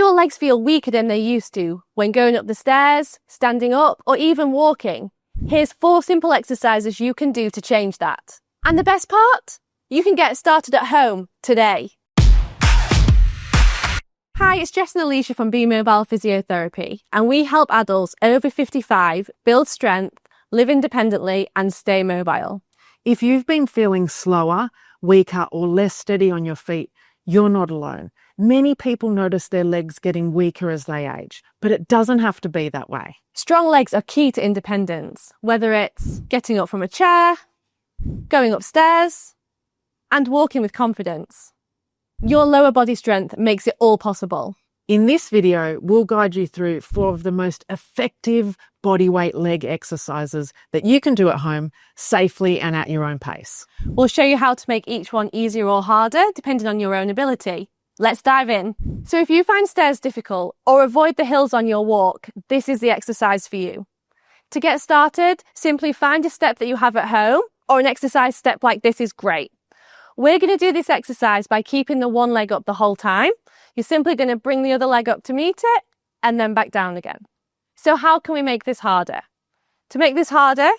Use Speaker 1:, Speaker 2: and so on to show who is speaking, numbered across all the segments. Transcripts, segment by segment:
Speaker 1: your legs feel weaker than they used to when going up the stairs, standing up, or even walking, here's 4 simple exercises you can do to change that. And the best part? You can get started at home today. Hi, it's Jess and Alicia from Be Mobile Physiotherapy, and we help adults over 55 build strength, live independently, and stay mobile.
Speaker 2: If you've been feeling slower, weaker, or less steady on your feet, you're not alone. Many people notice their legs getting weaker as they age, but it doesn't have to be that way.
Speaker 1: Strong legs are key to independence, whether it's getting up from a chair, going upstairs, and walking with confidence. Your lower body strength makes it all possible.
Speaker 2: In this video, we'll guide you through 4 of the most effective bodyweight leg exercises that you can do at home safely and at your own pace.
Speaker 1: We'll show you how to make each one easier or harder, depending on your own ability. Let's dive in. So if you find stairs difficult or avoid the hills on your walk, this is the exercise for you. To get started, simply find a step that you have at home, or an exercise step like this is great. We're going to do this exercise by keeping the one leg up the whole time. You're simply going to bring the other leg up to meet it and then back down again. So how can we make this harder? To make this harder,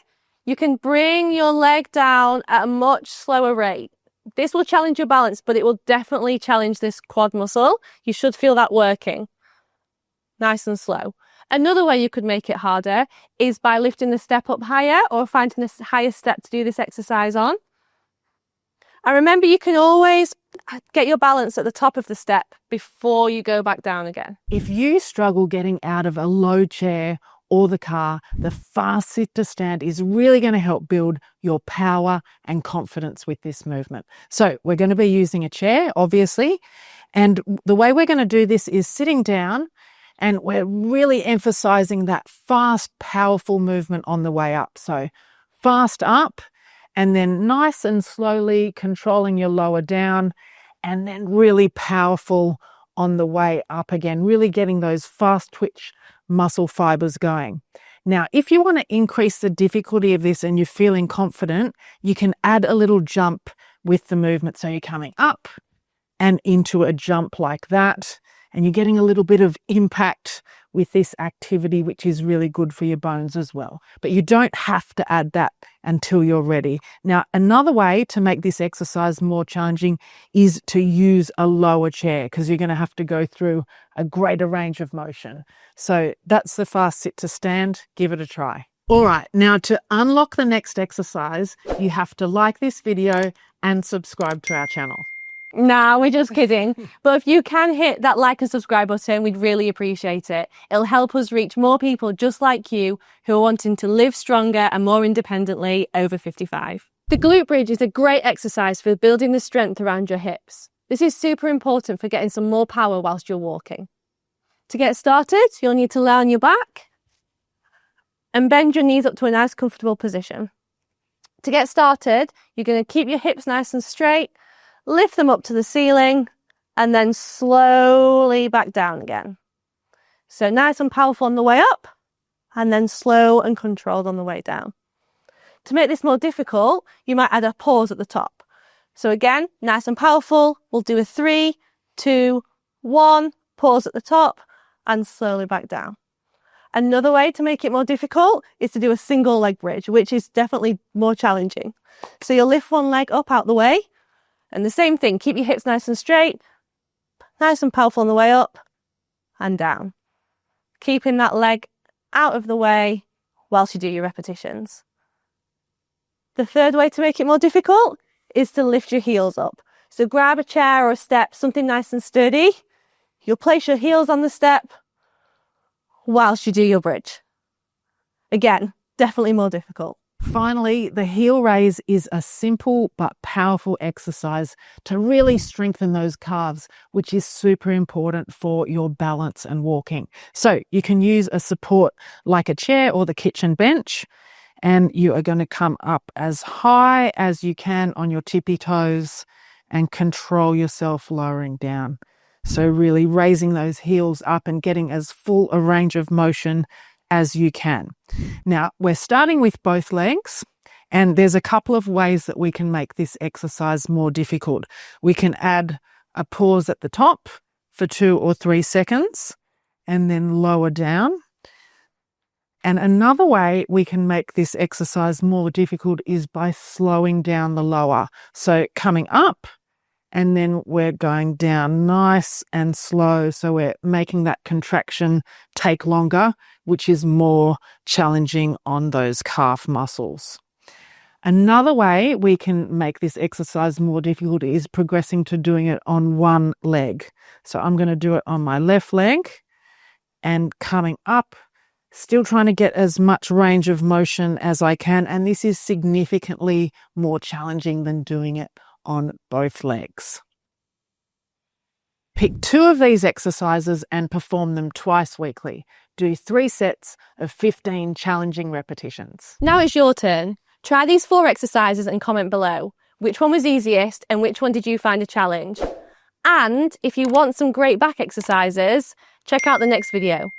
Speaker 1: you can bring your leg down at a much slower rate. This will challenge your balance, but it will definitely challenge this quad muscle. You should feel that working. Nice and slow. Another way you could make it harder is by lifting the step up higher or finding a higher step to do this exercise on. And remember, you can always get your balance at the top of the step before you go back down again.
Speaker 2: If you struggle getting out of a low chair or the car, the fast sit to stand is really going to help build your power and confidence with this movement. So we're going to be using a chair, obviously. And the way we're going to do this is sitting down, and we're really emphasizing that fast, powerful movement on the way up. So fast up, and then nice and slowly controlling your lower down, and then really powerful on the way up again, really getting those fast twitch muscle fibers going. Now, if you want to increase the difficulty of this and you're feeling confident, you can add a little jump with the movement. So you're coming up and into a jump like that, and you're getting a little bit of impact with this activity, which is really good for your bones as well. But you don't have to add that until you're ready. Now, another way to make this exercise more challenging is to use a lower chair, because you're going to have to go through a greater range of motion. So that's the fast sit to stand. Give it a try. All right, now to unlock the next exercise, you have to like this video and subscribe to our channel.
Speaker 1: Nah, we're just kidding. But if you can hit that like and subscribe button, we'd really appreciate it. It'll help us reach more people just like you who are wanting to live stronger and more independently over 55. The glute bridge is a great exercise for building the strength around your hips. This is super important for getting some more power whilst you're walking. To get started, you'll need to lie on your back and bend your knees up to a nice comfortable position. To get started, you're going to keep your hips nice and straight, lift them up to the ceiling, and then slowly back down again. So nice and powerful on the way up, and then slow and controlled on the way down. To make this more difficult, you might add a pause at the top. So again, nice and powerful. We'll do a 3, 2, 1, pause at the top, and slowly back down. Another way to make it more difficult is to do a single leg bridge, which is definitely more challenging. So you'll lift one leg up out the way, and the same thing, keep your hips nice and straight, nice and powerful on the way up and down. Keeping that leg out of the way whilst you do your repetitions. The third way to make it more difficult is to lift your heels up. So grab a chair or a step, something nice and sturdy. You'll place your heels on the step whilst you do your bridge. Again, definitely more difficult.
Speaker 2: Finally, the heel raise is a simple but powerful exercise to really strengthen those calves, which is super important for your balance and walking. So you can use a support like a chair or the kitchen bench, and you are going to come up as high as you can on your tippy toes and control yourself lowering down. So really raising those heels up and getting as full a range of motion as you can. Now, we're starting with both legs, and there's a couple of ways that we can make this exercise more difficult. We can add a pause at the top for 2 or 3 seconds and then lower down. And another way we can make this exercise more difficult is by slowing down the lower. So coming up and then we're going down nice and slow. So we're making that contraction take longer, which is more challenging on those calf muscles. Another way we can make this exercise more difficult is progressing to doing it on one leg. So I'm going to do it on my left leg and coming up, still trying to get as much range of motion as I can. And this is significantly more challenging than doing it on both legs. Pick 2 of these exercises and perform them twice weekly. Do 3 sets of 15 challenging repetitions.
Speaker 1: Now it's your turn. Try these 4 exercises and comment below. Which one was easiest and which one did you find a challenge? And if you want some great back exercises, check out the next video.